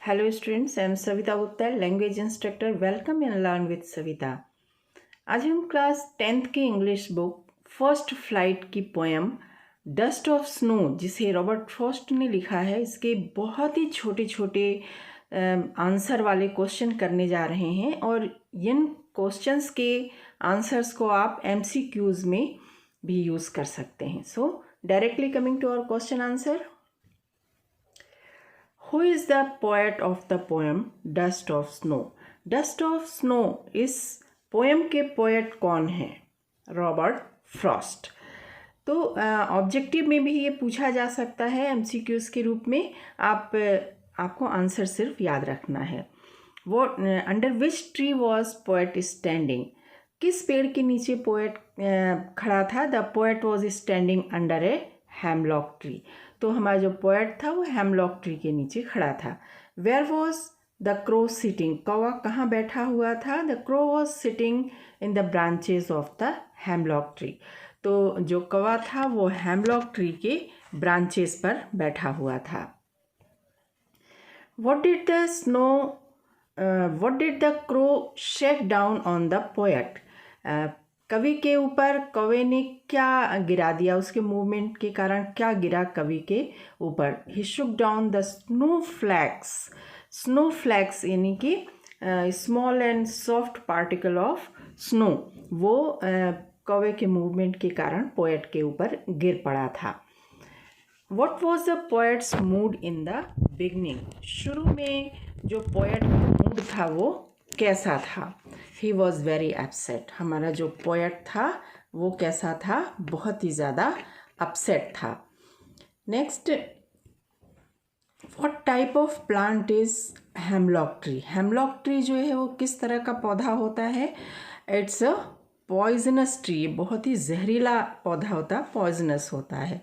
Hello students, I am Savita Gupta, language instructor. Welcome in learn with Savita. आज हम class 10th की English book first flight की poem dust of snow, जिसे Robert Frost ने लिखा है, इसके बहुत ही छोटे छोटे आंसर वाले क्वेश्चन करने जा रहे हैं और इन क्वेश्चंस के आंसर्स को आप MCQs में भी यूज़ कर सकते हैं। So directly coming to our question answer. Who is the poet of the poem Dust of Snow? Dust of Snow इस पोएम के पोएट कौन हैं? Robert Frost. तो ऑब्जेक्टिव में भी ये पूछा जा सकता है MCQs के रूप में। आपको आंसर सिर्फ याद रखना है। वो under which tree was poet standing? किस पेड़ के नीचे पोएट खड़ा था? The poet was standing under a hemlock tree. तो हमारा जो पोएट था वो हेमलॉक ट्री के नीचे खड़ा था। Where was the crow sitting? कौवा कहाँ बैठा हुआ था? The crow was sitting in the branches of the hemlock tree. तो जो कौवा था वो हेमलॉक ट्री के ब्रांचेस पर बैठा हुआ था। What did the crow shake down on the poet? कवि के ऊपर कौवे ने क्या गिरा दिया? उसके मूवमेंट के कारण क्या गिरा कवि के ऊपर? He shook down the snowflakes. Snowflakes यानी कि small and soft particle of snow, वो कौवे के मूवमेंट के कारण पोएट के ऊपर गिर पड़ा था। What was the poet's mood in the beginning? शुरू में जो पोएट का मूड था वो कैसा था? He was very upset. हमारा जो पोएट था वो कैसा था? बहुत ही ज़्यादा अपसेट था। Next, what type of plant is hemlock tree? hemlock tree जो है वो किस तरह का पौधा होता है? It's a poisonous tree. बहुत ही जहरीला पौधा होता, पॉइजनस होता है।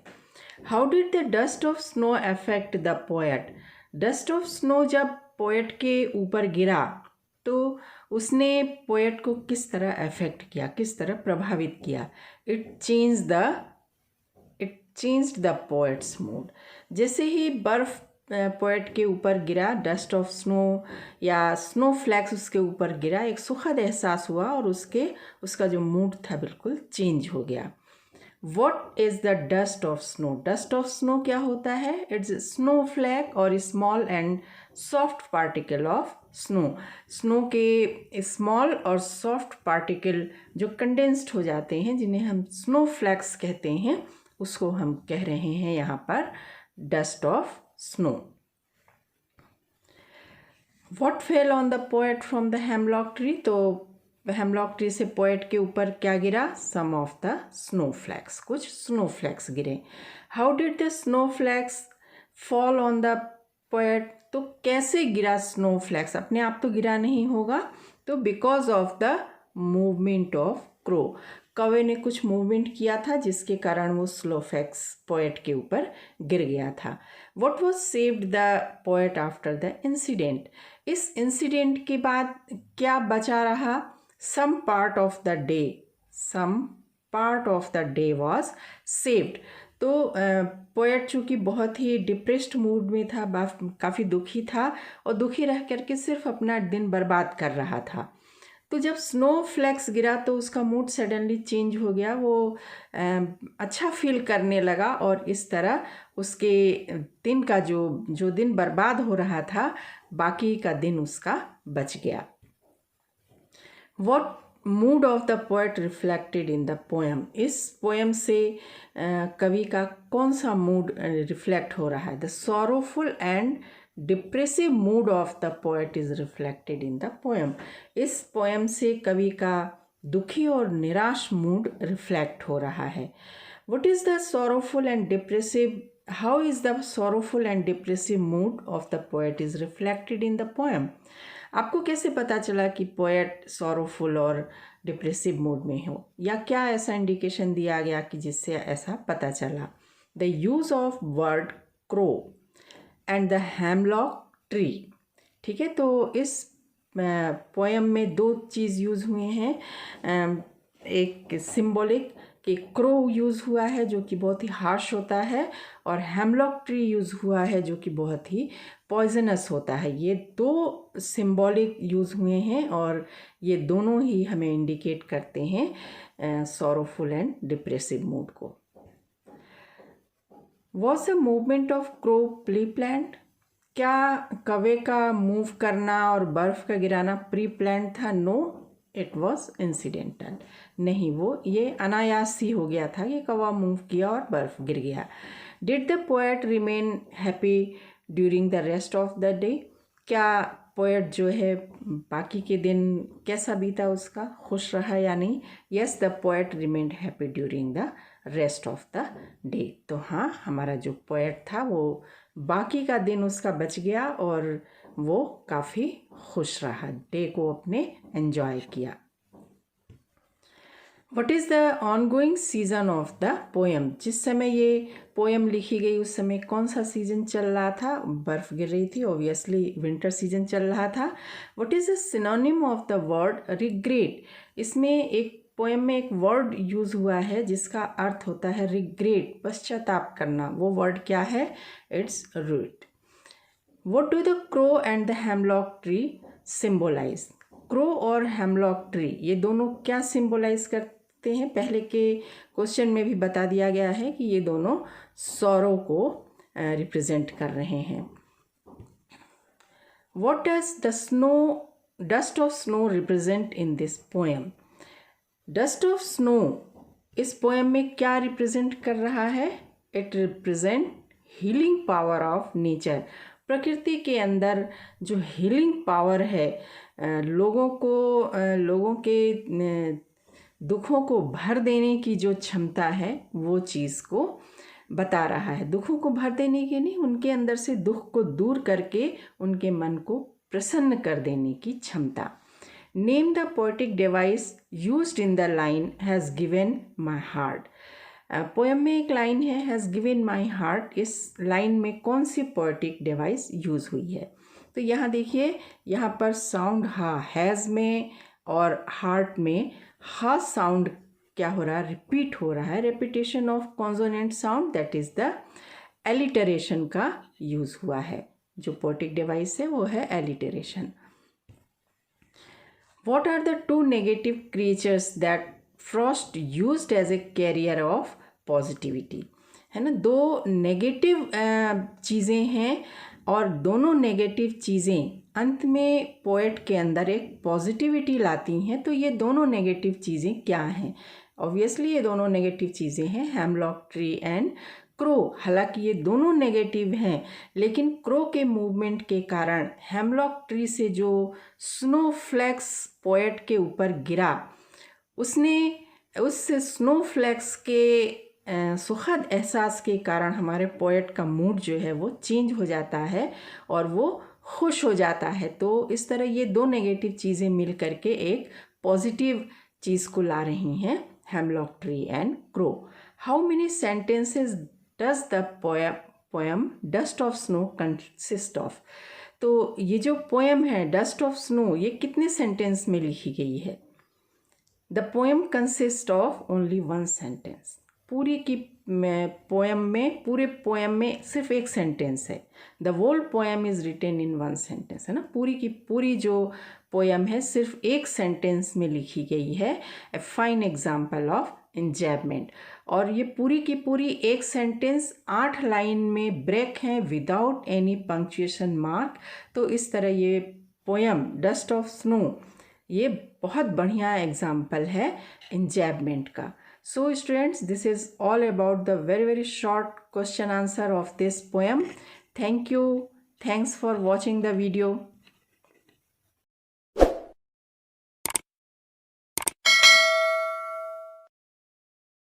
How did the dust of snow affect the poet? Dust of snow जब पोएट के ऊपर गिरा तो उसने पोएट को किस तरह अफेक्ट किया, किस तरह प्रभावित किया? It changed the poets mood. जैसे ही बर्फ पोएट के ऊपर गिरा, डस्ट ऑफ स्नो या स्नो फ्लैक्स उसके ऊपर गिरा, एक सुखद एहसास हुआ और उसका जो मूड था बिल्कुल चेंज हो गया। What is the dust of snow? Dust of snow क्या होता है? It's snowflake और small and soft particle of snow. Snow के small और soft particle जो condensed हो जाते हैं, जिन्हें हम snowflakes कहते हैं, उसको हम कह रहे हैं यहाँ पर dust of snow. What fell on the poet from the hemlock tree? तो हेमलॉक ट्री से पोएट के ऊपर क्या गिरा? सम ऑफ द स्नोफ्लैक्स, कुछ स्नोफ्लैक्स गिरे। How did the snowflakes fall on the poet? तो कैसे गिरा स्नोफ्लैक्स? अपने आप तो गिरा नहीं होगा, तो because of the movement of crow, कौवे ने कुछ मूवमेंट किया था जिसके कारण वो स्नोफ्लैक्स पोएट के ऊपर गिर गया था। What was saved the poet after the incident? इस इंसिडेंट के बाद क्या बचा रहा? Some part of the day was saved. तो पोएट चूँकि बहुत ही डिप्रेस्ड मूड में था, काफ़ी दुखी था और दुखी रह करके सिर्फ अपना दिन बर्बाद कर रहा था। तो जब स्नो फ्लैक्स गिरा तो उसका मूड सडनली चेंज हो गया, वो अच्छा फील करने लगा और इस तरह उसके दिन का जो दिन बर्बाद हो रहा था, बाकी का दिन उसका बच गया। What mood of the poet reflected in the poem? इस पोएम से कवि का कौन सा मूड रिफ्लेक्ट हो रहा है? The sorrowful and depressive mood of the poet is reflected in the poem. इस पोएम से कवि का दुखी और निराश मूड रिफ्लेक्ट हो रहा है। What is the sorrowful and depressive? How is the sorrowful and depressive mood of the poet is reflected in the poem? आपको कैसे पता चला कि पोएट सॉरोफुल और डिप्रेसिव मूड में हो, या क्या ऐसा इंडिकेशन दिया गया कि जिससे ऐसा पता चला? The use of word crow and the hemlock tree. ठीक है, तो इस पोएम में दो चीज़ यूज़ हुए हैं, एक सिंबॉलिक कि क्रो यूज़ हुआ है जो कि बहुत ही हार्श होता है, और हेमलॉक ट्री यूज़ हुआ है जो कि बहुत ही पॉइजनस होता है। ये दो सिंबॉलिक यूज़ हुए हैं और ये दोनों ही हमें इंडिकेट करते हैं सॉरोफुल एंड डिप्रेसिव मूड को। Was the movement of crow pre planned? क्या कौवे का मूव करना और बर्फ़ का गिराना प्री प्लान्ड था? No, it was incidental. नहीं, वो ये अनायास ही हो गया था कि कौवा मूव किया और बर्फ़ गिर गया। Did the poet remain happy during the rest of the day? क्या पोएट जो है बाकी के दिन कैसा बीता उसका, खुश रहा या नहीं? Yes, the poet remained happy during the rest of the day. तो हाँ, हमारा जो पोएट था वो बाकी का दिन उसका बच गया और वो काफ़ी खुश रहा, डे को अपने एंजॉय किया। What is the ongoing season off the poem? जिस समय ये पोएम लिखी गई उस समय कौन सा सीज़न चल रहा था? बर्फ़ गिर रही थी, ऑब्वियसली विंटर सीज़न चल रहा था। What is the synonym of the word regret? इसमें एक पोएम में एक वर्ड यूज़ हुआ है जिसका अर्थ होता है रिग्रेट, पश्चाताप करना। वो वर्ड क्या है? It's root. What do the crow and the hemlock tree symbolize? Crow और हेमलॉक ट्री ये दोनों क्या सिम्बोलाइज करते हैं? पहले के क्वेश्चन में भी बता दिया गया है कि ये दोनों सौरों को रिप्रेजेंट कर रहे हैं। What does the dust of snow represent in this poem? Dust of snow इस पोएम में क्या रिप्रेजेंट कर रहा है? It represent healing power of nature. प्रकृति के अंदर जो हीलिंग पावर है, लोगों के दुखों को भर देने की जो क्षमता है वो चीज़ को बता रहा है। दुखों को भर देने की नहीं, उनके अंदर से दुख को दूर करके उनके मन को प्रसन्न कर देने की क्षमता। Name the poetic device used in the line has given my heart. Poem में एक लाइन है हैज़ गिवन माई हार्ट। इस लाइन में कौन सी पोएटिक डिवाइस यूज़ हुई है? तो यहाँ देखिए, यहाँ पर साउंड हा, हैज़ में और हार्ट में हा साउंड क्या हो रहा है? रिपीट हो रहा है। Repetition of consonant sound, that is the alliteration का यूज़ हुआ है। जो पोएटिक डिवाइस है वो है alliteration. What are the two negative creatures that Frost used as a carrier of positivity? है ना, दो नेगेटिव चीज़ें हैं और दोनों नेगेटिव चीज़ें अंत में पोएट के अंदर एक पॉजिटिविटी लाती हैं। तो ये दोनों नेगेटिव चीज़ें क्या हैं? ऑब्वियसली ये दोनों नेगेटिव चीज़ें हैं हेमलॉक ट्री एंड क्रो। हालांकि ये दोनों नेगेटिव हैं, लेकिन क्रो के मूवमेंट के कारण हेमलॉक ट्री से जो स्नोफ्लैक्स पोएट के ऊपर गिरा, उसने उस स्नोफ्लैक्स के सुखद एहसास के कारण हमारे पोएट का मूड जो है वो चेंज हो जाता है और वो खुश हो जाता है। तो इस तरह ये दो नेगेटिव चीज़ें मिल करके एक पॉजिटिव चीज़ को ला रही हैं, hemlock tree and crow. How many sentences does the poem dust of snow consist of? तो ये जो पोएम है डस्ट ऑफ स्नो, ये कितने सेंटेंस में लिखी गई है? The poem consist of only one sentence. पूरी की पोएम में, पूरे पोएम में सिर्फ एक सेंटेंस है। The whole poem is written in one sentence, है ना। पूरी की पूरी जो पोएम है सिर्फ एक सेंटेंस में लिखी गई है। A fine example of enjambment. और ये पूरी की पूरी एक सेंटेंस 8 लाइन में ब्रेक है विदाउट एनी पंक्चुएशन मार्क। तो इस तरह ये पोएम डस्ट ऑफ स्नो ये बहुत बढ़िया एग्जाम्पल है इंजैबमेंट का। So students, this is all about the very short question answer of this poem. Thank you. Thanks for watching the video.